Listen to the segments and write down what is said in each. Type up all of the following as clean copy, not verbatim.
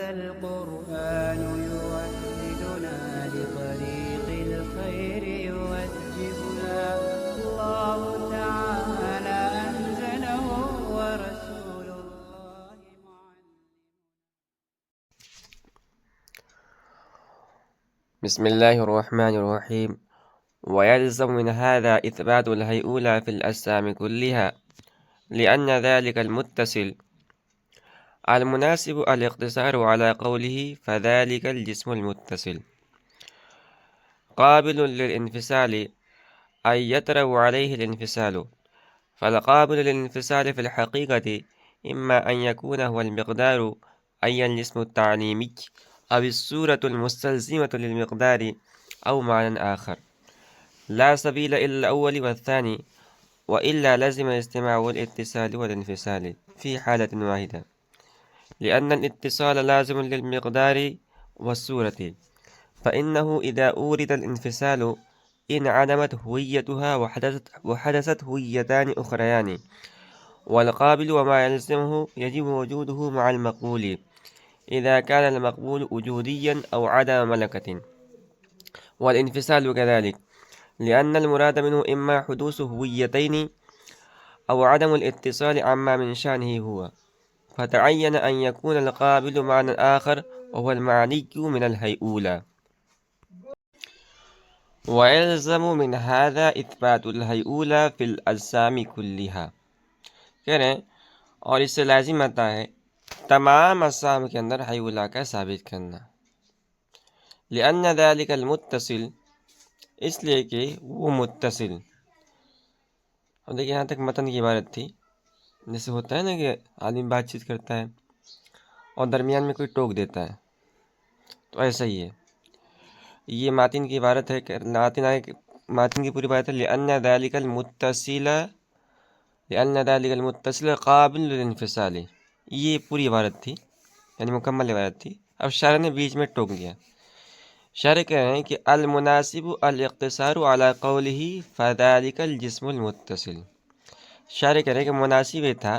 القرآن يوحدنا لطريق الخير يوجهنا الله تعالى أنزله ورسول الله بسم الله الرحمن الرحيم. ويلزم من هذا إثبات الهيئولة في الأجسام كلها، لأن ذلك المتصل المناسب الاقتصار على قوله فذلك الجسم المتصل قابل للانفصال أي يطرأ عليه الانفصال. فالقابل للانفصال في الحقيقة إما أن يكون هو المقدار أي الجسم التعليمي أو الصورة المستلزمة للمقدار أو معنى آخر، لا سبيل إلى الأول والثاني، وإلا لزم اجتماع الاتصال والانفصال في حالة واحدة، لأن الاتصال لازم للمقدار والصورة، فإنه إذا أورد الانفصال انعدمت هويتها وحدثت هويتان أخريان، والقابل وما يلزمه يجب وجوده مع المقبول إذا كان المقبول وجوديا أو عدم ملكة، والانفصال كذلك، لأن المراد منه إما حدوث هويتين أو عدم الاتصال عما من شأنه هو، فتعين أن يكون القابل معنى آخر وهو المعني من الهيئولة. ويلزم من هذا إثبات الهيئولة في الأجسام كلها، کہہ رہے ہیں اور اس سے لازم آتا ہے تمام اجسام کے اندر ہیئولہ کا ثابت کرنا، لأن ذلك المتصل، اس لیے کہ وہ متصل. اب دیکھیں یہاں تک متن کی عبارت تھی، جیسے ہوتا ہے نا کہ آدمی بات چیت کرتا ہے اور درمیان میں کوئی ٹوک دیتا ہے، تو ایسا ہی ہے. یہ ماتن کی عبارت ہے، ماتن کی پوری بات ہے لأن ذلك المتصل قابل للانفصال، یہ پوری عبارت تھی، یعنی مکمل عبارت تھی. اب شارح نے بیچ میں ٹوک دیا. شارح کہہ رہے ہیں کہ المناسب الاقتصار على قوله فذلك الجسم المتصل. شارح کہہ رہے ہیں کہ مناسب یہ تھا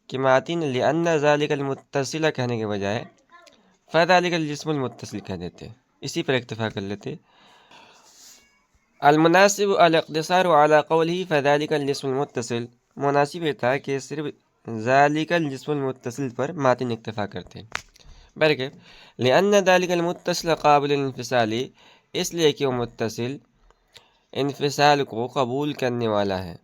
کہ ماتن لأن ذلك المتصل کہنے کے بجائے فذلك الجسم المتصل کہہ دیتے، اسی پر اکتفا کر لیتے. المناسب الاقتصار على قوله فذلك الجسم المتصل، مناسب یہ تھا کہ صرف ذالک الجسم المتصل پر ماتن اکتفا کرتے. برکہ لأن ذلك المتصل قابل الانفصال، اس لیے کہ وہ متصل انفصال کو قبول کرنے والا ہے.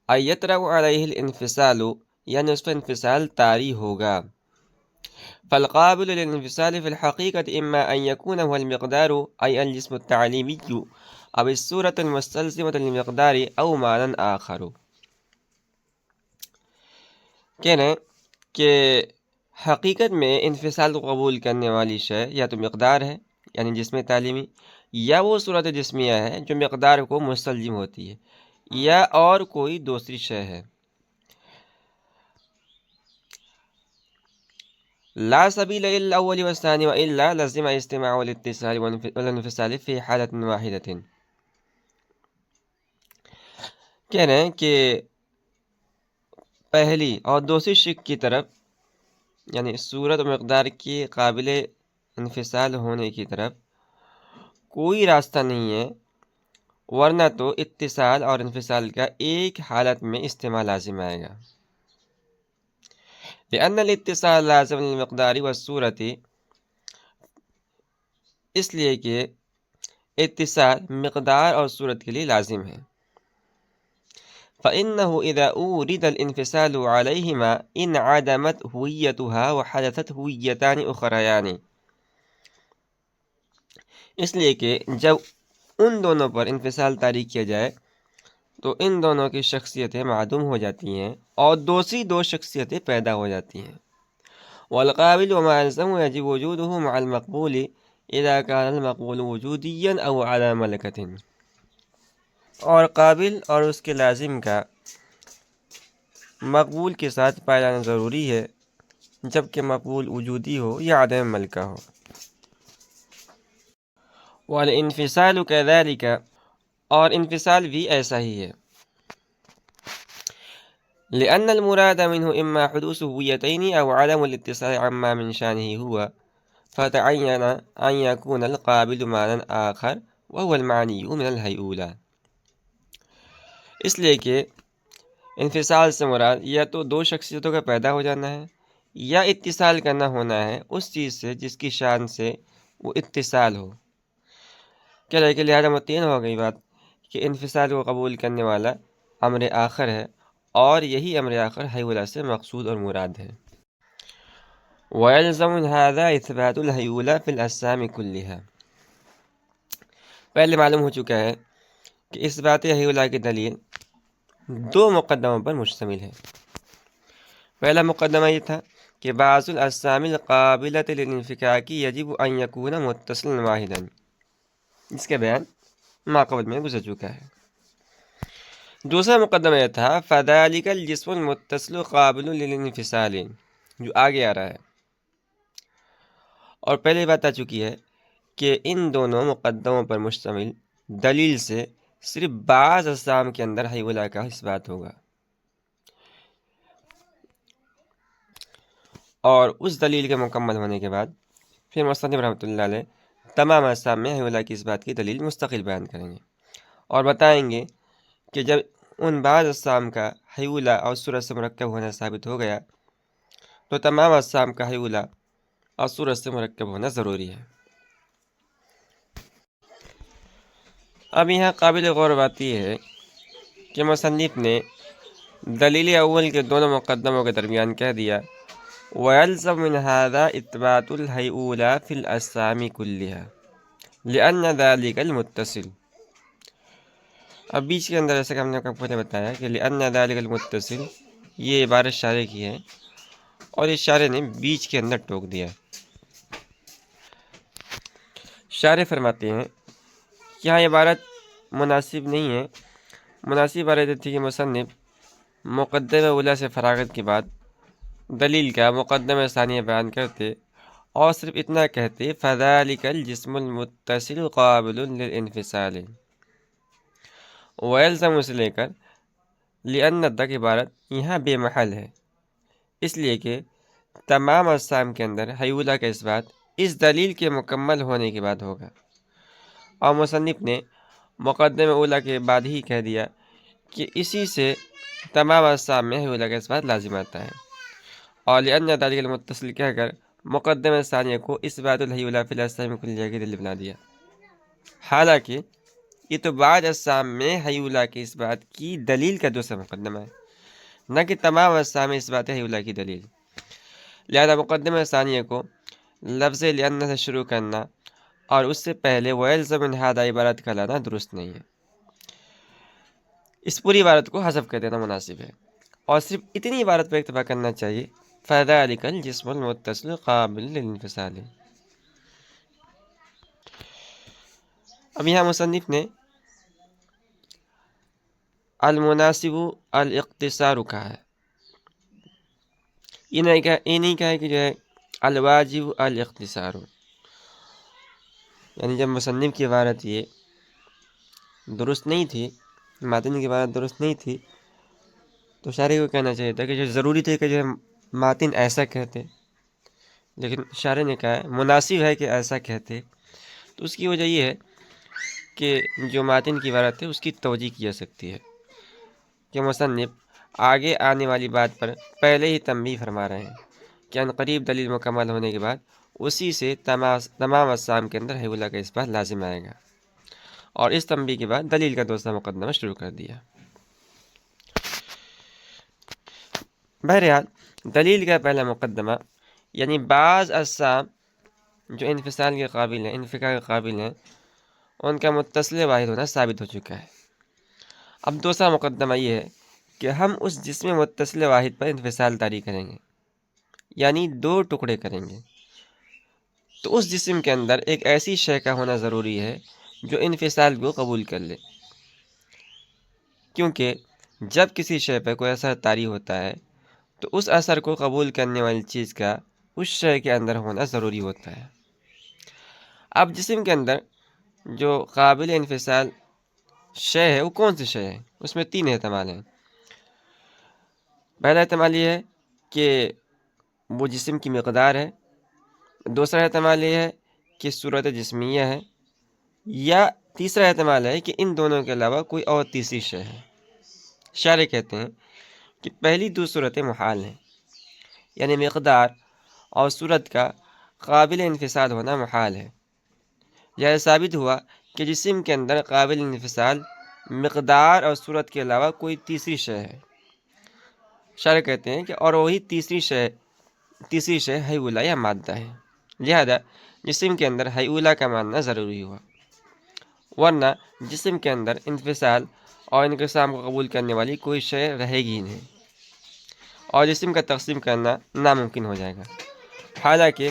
ایطرأ علیہ الانفصال، یعنی اس پر انفصال طاری ہوگا. فالقابل للانفصال في الحقيقة إما أن يكون هو المقدار أي الجسم التعليمي أو الصورة المستلزمة للمقدار أو معنى آخر. کہہ رہے ہیں کہ حقیقت میں انفصال کو قبول کرنے والی شے یا تو مقدار ہے یعنی جسم تعلیمی، یا وہ صورت جسمیہ ہے جو مقدار کو مستلزم ہوتی ہے، یا اور کوئی دوسری شے ہے. لا سبیل الا الاول والثانی والا لزم اجتماع الاتصال والانفصال فی حالت واحدۃ. کہہ رہے ہیں کہ پہلی اور دوسری شک کی طرف، یعنی صورت و مقدار کے قابل انفصال ہونے کی طرف کوئی راستہ نہیں ہے، ورنہ تو اتصال اور انفصال کا ایک حالت میں استعمال لازم آئے گا. لأن الاتصال لازم للمقدار والصورت، اس لیے کہ اتصال مقدار اور صورت کے لیے لازم ہے. فإنه إذا أورد الانفصال عليهما انعدمت هويتها وحدثت هويتان أخريان، اس لیے کہ جب ان دونوں پر انفصال طاری کیا جائے تو ان دونوں کی شخصیتیں معدوم ہو جاتی ہیں اور دوسری دو شخصیتیں پیدا ہو جاتی ہیں. والقابل وما يلزم يجب وجوده مع المقبول إذا كان المقبول وجوديا أو على ملكة. اور قابل اور اس کے لازم کا مقبول کے ساتھ پایا جانا ضروری ہے جبکہ مقبول وجودی ہو یا عدم ملکہ ہو. والانفصال كذلك، اور انفصال بھی ایسا ہی ہے. لأن المراد منه إما حدوث هويتين أو عدم الاتصال عما من شأنه هو فتعين أن يكون القابل معنى آخر وهو المعني من الهيئولة. اس لیے کہ انفصال سے مراد یا تو دو شخصیتوں کا پیدا ہو جانا ہے یا اتصال کرنا ہونا ہے اس چیز سے جس کی شان سے وہ اتصال ہو. کہہ رہے کہ لہذا متعین ہو گئی بات کہ انفصال کو قبول کرنے والا امر آخر ہے اور یہی امر آخر حیولہ سے مقصود اور مراد ہے. وَيَلْزَمُ هَذَا إِثْبَاتُ الْحَيْوُلَةِ فِي الْأَجْسَامِ كُلِّهَا. پہلے معلوم ہو چکا ہے کہ اس بات حیولہ کی دلیل دو مقدموں پر مشتمل ہے. پہلا مقدمہ یہ تھا کہ بعض الاجسام القابلۃ للانفکاک یجب ان یکون متصلا واحدا، جس کا بیان ماقبل میں گزر چکا ہے. دوسرا مقدمہ یہ تھا فذلک الجسم المتصل قابل للانفصال، جو آگے آ رہا ہے. اور پہلے بات آ چکی ہے کہ ان دونوں مقدموں پر مشتمل دلیل سے صرف بعض اجسام کے اندر حیولہ کا اس بات ہوگا، اور اس دلیل کے مکمل ہونے کے بعد پھر مصنف رحمۃ اللہ علیہ تمام اجسام میں حیولہ کی اس بات کی دلیل مستقل بیان کریں گے اور بتائیں گے کہ جب ان بعض اجسام کا حیولہ اور صورت سے مرکب ہونا ثابت ہو گیا تو تمام اجسام کا حیولہ اور صورت سے مرکب ہونا ضروری ہے. اب یہاں قابل غور بات یہ ہے کہ مصنف نے دلیل اول کے دونوں مقدموں کے درمیان کہہ دیا وَيَلْزَمُ مِنْ هَذَا إِثْبَاتُ الْحَيْئُولَةِ فِي الْأَجْسَامِ كُلِّهَا لِأَنَّ ذَلِكَ الْمُتَّصِلُ. اب بیچ کے اندر ایسا کہ ہم نے پہلے بتایا کہ لِأَنَّ ذَلِكَ الْمُتَّصِلُ، یہ عبارت شارح کی ہے اور اس شارح نے بیچ کے اندر ٹوک دیا. شارح فرماتے ہیں کہ یہاں عبارت مناسب نہیں ہے. مناسب عبارت تھی کہ مصنف مقدمہ اولیٰ سے فراغت کے بعد دلیل کا مقدمہ ثانیہ بیان کرتے اور صرف اتنا کہتے فذلک الجسم المتصل قابل للانفصال، ویلزم سے لے کر لأن تک عبارت یہاں بے محل ہے، اس لیے کہ تمام اجسام کے اندر حیولہ کا اس بات اس دلیل کے مکمل ہونے کے بعد ہوگا. اور مصنف نے مقدمہ اولیٰ کے بعد ہی کہہ دیا کہ اسی سے تمام اجسام میں حیولہ کا اس بات لازم آتا ہے، اور لأن ذلک المتصل کہہ کر مقدمہ ثانیہ کو اس بات الحیولہ فی الاجسام کلیہ کی دلیل بنا دیا. حالانکہ یہ تو بعض اجسام میں حیولہ کی اس بات کی دلیل کا دوسرا مقدمہ ہے، نہ کہ تمام اجسام میں اس بات حیولہ کی دلیل. لہذا مقدمہ ثانیہ کو لفظ لأن سے شروع کرنا اور اس سے پہلے ویلزم من ھذا عبارت کا لانا درست نہیں ہے. اس پوری عبارت کو حذف کر دینا مناسب ہے اور صرف اتنی عبارت پر اکتفا کرنا چاہیے فذلک الجسم المتصل قابل للانفصال. اب یہاں مصنف نے المناسب الاقتصار کہا ہے، یہ نہیں کہا ہے کہ جو ہے الواجب الاختصار. یعنی جب مصنف کی عبارت یہ درست نہیں تھی، ماتن کی عبارت درست نہیں تھی، تو شارح کو کہنا چاہیے تھا کہ جو ضروری تھے کہ جو ماتن ایسا کہتے، لیکن شارح نے کہا ہے مناسب ہے کہ ایسا کہتے. تو اس کی وجہ یہ ہے کہ جو ماتن کی عبارت ہے اس کی توجیہ کی جا سکتی ہے کہ مصنف آگے آنے والی بات پر پہلے ہی تنبیہ فرما رہے ہیں کہ عنقریب دلیل مکمل ہونے کے بعد اسی سے تمام اجسام کے اندر حیولہ کا اس بات لازم آئے گا، اور اس تنبیہ کے بعد دلیل کا دوسرا مقدمہ شروع کر دیا. بہرحال دلیل کا پہلا مقدمہ یعنی بعض اجسام جو انفصال کے قابل ہیں، انفکاک کے قابل ہیں، ان کا متصل واحد ہونا ثابت ہو چکا ہے. اب دوسرا مقدمہ یہ ہے کہ ہم اس جسم متصل واحد پر انفصال طاری کریں گے، یعنی دو ٹکڑے کریں گے. تو اس جسم کے اندر ایک ایسی شے کا ہونا ضروری ہے جو انفصال کو قبول کر لے، کیونکہ جب کسی شے پر کوئی اثر طاری ہوتا ہے تو اس اثر کو قبول کرنے والی چیز کا اس شے کے اندر ہونا ضروری ہوتا ہے. اب جسم کے اندر جو قابل انفصال شے ہے وہ کون سی شے ہے؟ اس میں تین احتمال ہیں. پہلا احتمال یہ ہے کہ وہ جسم کی مقدار ہے، دوسرا احتمال یہ ہے کہ صورت جسمیہ ہے، یا تیسرا احتمال ہے کہ ان دونوں کے علاوہ کوئی اور تیسری شے ہے۔ شارح کہتے ہیں کہ پہلی دو صورتیں محال ہیں، یعنی مقدار اور صورت کا قابل انفصال ہونا محال ہے۔ یہ ثابت ہوا کہ جسم کے اندر قابل انفصال مقدار اور صورت کے علاوہ کوئی تیسری شے ہے۔ شارح کہتے ہیں کہ اور وہی تیسری شے حیولہ یا مادہ ہے، لہذا جسم کے اندر حیولہ کا ماننا ضروری ہوا، ورنہ جسم کے اندر انفصال اور انقسام کو قبول کرنے والی کوئی شے رہے گی نہیں، اور جسم کا تقسیم کرنا ناممکن ہو جائے گا۔ حالانکہ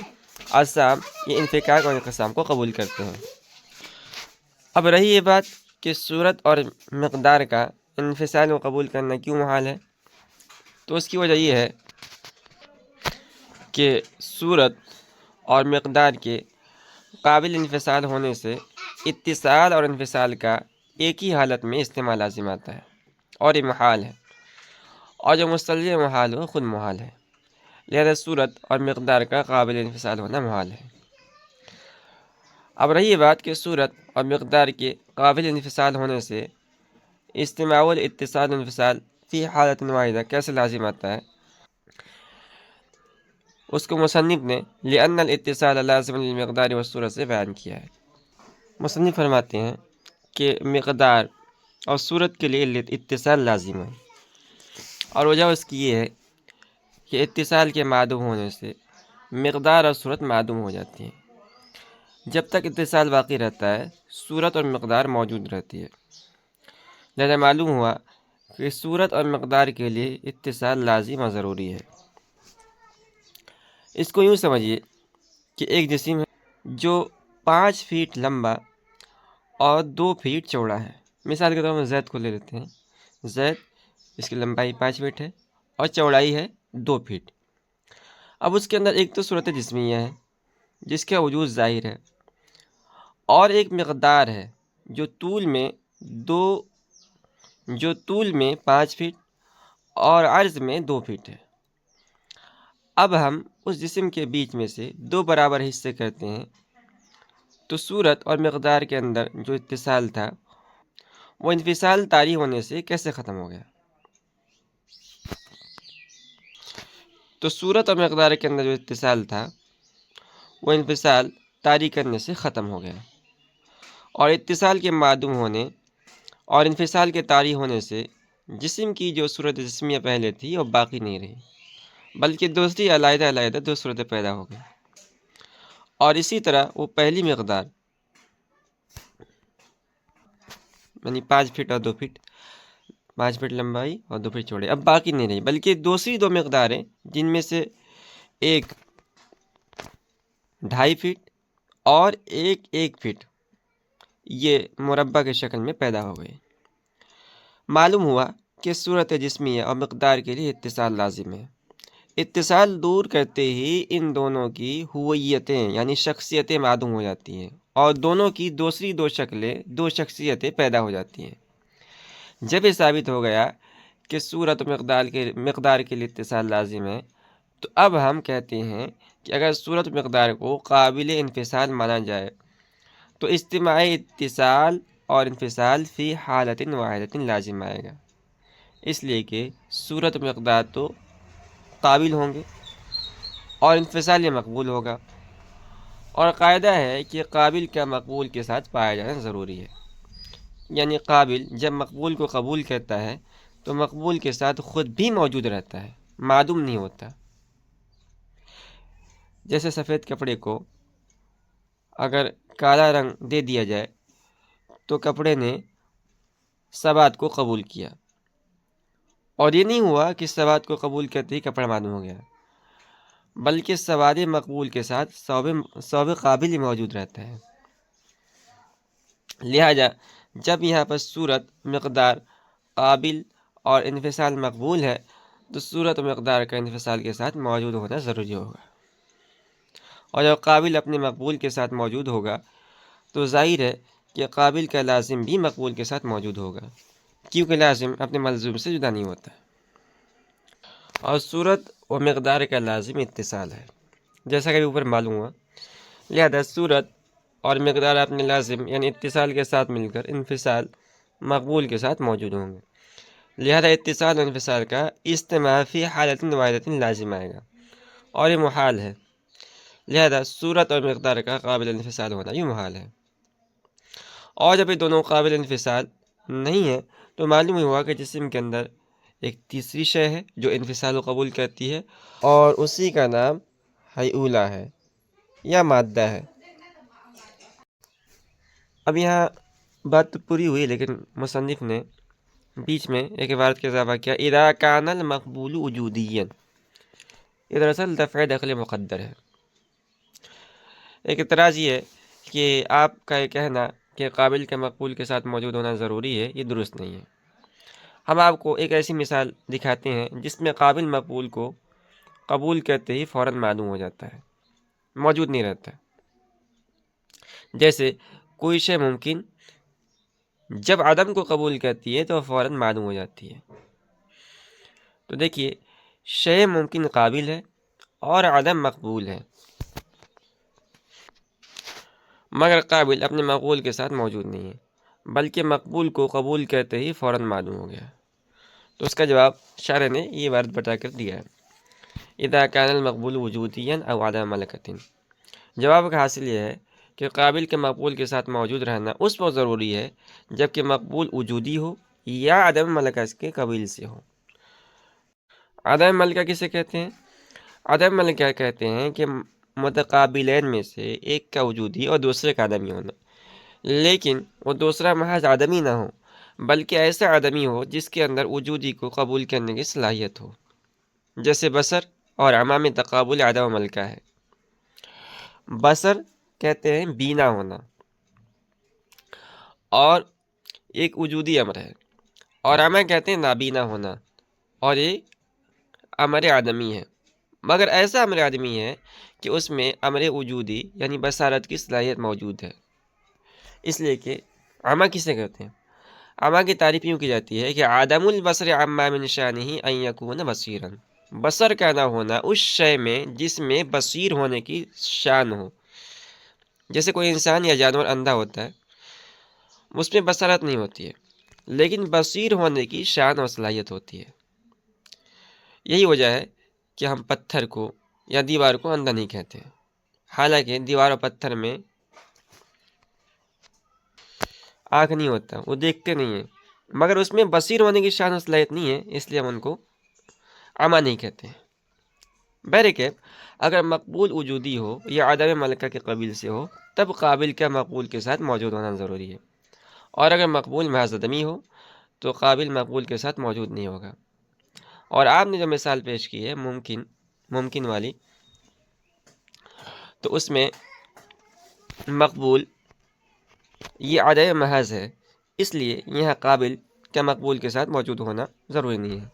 اجسام یہ انفکاک اور انقسام کو قبول کرتے ہیں۔ اب رہی یہ بات کہ صورت اور مقدار کا انفصال کو قبول کرنا کیوں محال ہے، تو اس کی وجہ یہ ہے کہ صورت اور مقدار کے قابل انفصال ہونے سے اتصال اور انفصال کا ایک ہی حالت میں استعمال لازم آتا ہے، اور یہ محال ہے، اور جو مستلزم محال ہو خود محال ہے، لہذا صورت اور مقدار کا قابل انفصال ہونا محال ہے۔ اب رہی یہ بات کہ صورت اور مقدار کے قابل انفصال ہونے سے استماع الاتصال انفصال فی حالت واحدہ کیسے لازم آتا ہے، اس کو مصنف نے لأن الاتصال لازم للمقدار والصورت سے بیان کیا ہے۔ مصنف فرماتے ہیں کہ مقدار اور صورت کے لیے اتصال لازم ہے، اور وجہ اس کی یہ ہے کہ اتصال کے معدوم ہونے سے مقدار اور صورت معدوم ہو جاتی ہیں۔ جب تک اتصال باقی رہتا ہے صورت اور مقدار موجود رہتی ہے، لہذا معلوم ہوا کہ صورت اور مقدار کے لیے اتصال لازم اور ضروری ہے۔ اس کو یوں سمجھیے کہ ایک جسم ہے جو 5 فیٹ لمبا اور 2 فیٹ چوڑا ہے۔ مثال کے طور پر زید کو لے لیتے ہیں۔ زید، اس کی لمبائی 5 فیٹ ہے اور چوڑائی ہے 2 فیٹ۔ اب اس کے اندر ایک تو صورت جسمیہ ہے جس کا وجود ظاہر ہے، اور ایک مقدار ہے جو طول میں 5 فیٹ اور عرض میں 2 فیٹ ہے۔ اب ہم اس جسم کے بیچ میں سے 2 برابر حصے کرتے ہیں، تو صورت اور مقدار کے اندر جو اتصال تھا وہ انفصال طاری ہونے سے کیسے ختم ہو گیا؟ تو صورت اور مقدار کے اندر جو اتصال تھا وہ انفصال طاری کرنے سے ختم ہو گیا، اور اتصال کے معدوم ہونے اور انفصال کے طاری ہونے سے جسم کی جو صورت جسمیہ پہلے تھی وہ باقی نہیں رہی، بلکہ دوسری علیحدہ 2 صورتیں پیدا ہو گئی، اور اسی طرح وہ پہلی مقدار یعنی 5 فٹ اور 2 فٹ، 5 فٹ لمبائی اور 2 فٹ چوڑے اب باقی نہیں رہی، بلکہ دوسری 2 مقداریں جن میں سے ایک 2.5 فٹ اور ایک 1 فٹ یہ مربع کی شکل میں پیدا ہو گئی۔ معلوم ہوا کہ صورت جسمیہ اور مقدار کے لیے اتصال لازم ہے۔ اتصال دور کرتے ہی ان دونوں کی ہویتیں یعنی شخصیتیں معدوم ہو جاتی ہیں، اور دونوں کی دوسری 2 شکلیں 2 شخصیتیں پیدا ہو جاتی ہیں۔ جب یہ ثابت ہو گیا کہ صورت و مقدار کے لیے اتصال لازم ہے، تو اب ہم کہتے ہیں کہ اگر صورت و مقدار کو قابل انفصال مانا جائے تو اجتماعی اتصال اور انفصال فی حالت واحدۃ لازم آئے گا، اس لیے کہ صورت و مقدار تو قابل ہوں گے اور انفصال یہ مقبول ہوگا، اور قاعدہ ہے کہ قابل کا مقبول کے ساتھ پایا جانا ضروری ہے، یعنی قابل جب مقبول کو قبول کرتا ہے تو مقبول کے ساتھ خود بھی موجود رہتا ہے، معدوم نہیں ہوتا۔ جیسے سفید کپڑے کو اگر کالا رنگ دے دیا جائے تو کپڑے نے سواد کو قبول کیا، اور یہ نہیں ہوا کہ سواد کو قبول کرتے ہی کپڑا معدوم ہو گیا، بلکہ سواد مقبول کے ساتھ ثوب قابل ہی موجود رہتا ہے۔ لہذا جب یہاں پر صورت مقدار قابل اور انفصال مقبول ہے تو صورت و مقدار کا انفصال کے ساتھ موجود ہونا ضروری ہوگا، اور جب قابل اپنے مقبول کے ساتھ موجود ہوگا تو ظاہر ہے کہ قابل کا لازم بھی مقبول کے ساتھ موجود ہوگا، کیونکہ لازم اپنے ملزوم سے جدا نہیں ہوتا۔ اور صورت و مقدار کا لازم اتصال ہے، جیسا کہ ابھی اوپر معلوم ہوا۔ لہذا صورت اور مقدار اپنے لازم یعنی اتصال کے ساتھ مل کر انفصال مقبول کے ساتھ موجود ہوں گے۔ لہذا اتصال و انفصال کا اجتماع فی حالت واحدۃ لازم آئے گا، اور یہ محال ہے۔ لہذا صورت اور مقدار کا قابل انفصال ہونا یہ محال ہے، اور جب یہ دونوں قابل انفصال نہیں ہیں تو معلوم ہوا کہ جسم کے اندر ایک تیسری شے ہے جو انفصال و قبول کرتی ہے، اور اسی کا نام ہیئولہ ہے یا مادہ ہے۔ اب یہاں بات تو پوری ہوئی، لیکن مصنف نے بیچ میں ایک عبارت کا اضافہ کیا، اذا کان المقبول وجودیا۔ یہ دراصل دفع دخل مقدر ہے۔ ایک اعتراض یہ ہے کہ آپ کا یہ کہنا کہ قابل کے مقبول کے ساتھ موجود ہونا ضروری ہے، یہ درست نہیں ہے۔ ہم آپ کو ایک ایسی مثال دکھاتے ہیں جس میں قابل مقبول کو قبول کرتے ہی فوراً معلوم ہو جاتا ہے، موجود نہیں رہتا۔ جیسے کوئی شے ممکن جب عدم کو قبول کرتی ہے تو فوراً معلوم ہو جاتی ہے۔ تو دیکھیے، شے ممکن قابل ہے اور عدم مقبول ہے، مگر قابل اپنے مقبول کے ساتھ موجود نہیں ہے، بلکہ مقبول کو قبول کرتے ہی فوراً معلوم ہو گیا۔ تو اس کا جواب شارح نے یہ عبارت بتا کر دیا ہے، اذا کان المقبول وجودیا او عدم ملکۃ۔ جواب کا حاصل یہ ہے کہ قابل کے مقبول کے ساتھ موجود رہنا اس وقت ضروری ہے جبکہ مقبول وجودی ہو یا عدم ملکہ کے قبیل سے ہو۔ عدم ملکہ کسے کہتے ہیں؟ عدم ملکہ کہتے ہیں کہ متقابلین میں سے ایک کا وجودی اور دوسرے کا عدمی ہونا، لیکن وہ دوسرا محض عدمی نہ ہو بلکہ ایسا عدمی ہو جس کے اندر وجودی کو قبول کرنے کی صلاحیت ہو، جیسے بصر اور عمى میں تقابل عدم ملکہ ہے۔ بصر کہتے ہیں بینا ہونا، اور ایک وجودی امر ہے، اور عمى کہتے ہیں نابینا ہونا، اور یہ امر عدمی ہے، مگر ایسا امر عدمی ہے کہ اس میں امر وجودی یعنی بصارت کی صلاحیت موجود ہے۔ اس لیے کہ عمى کسے کہتے ہیں؟ عمى کی تعریف یوں کی جاتی ہے کہ عدم البصر عما من شانہ ان یکون بصیرا، بصر کا نہ ہونا اس شے میں جس میں بصیر ہونے کی شان ہو۔ جیسے کوئی انسان یا جانور اندھا ہوتا ہے، اس میں بصارت نہیں ہوتی ہے، لیکن بصیر ہونے کی شان اور صلاحیت ہوتی ہے۔ یہی وجہ ہے کہ ہم پتھر کو یا دیوار کو اندھا نہیں کہتے ہیں، حالانکہ دیوار اور پتھر میں آنکھ نہیں ہوتا، وہ دیکھتے نہیں ہیں، مگر اس میں بصیر ہونے کی شان و صلاحیت نہیں ہے، اس لیے ہم ان کو عمى نہیں کہتے ہیں۔ بہرکیف اگر مقبول وجودی ہو یا عدم ملکہ کے قبیل سے ہو تب قابل کا مقبول کے ساتھ موجود ہونا ضروری ہے، اور اگر مقبول محض عدمی ہو تو قابل مقبول کے ساتھ موجود نہیں ہوگا۔ اور آپ نے جو مثال پیش کی ہے ممکن والی، تو اس میں مقبول یہ عدم محض ہے، اس لیے یہاں قابل کا مقبول کے ساتھ موجود ہونا ضروری نہیں ہے۔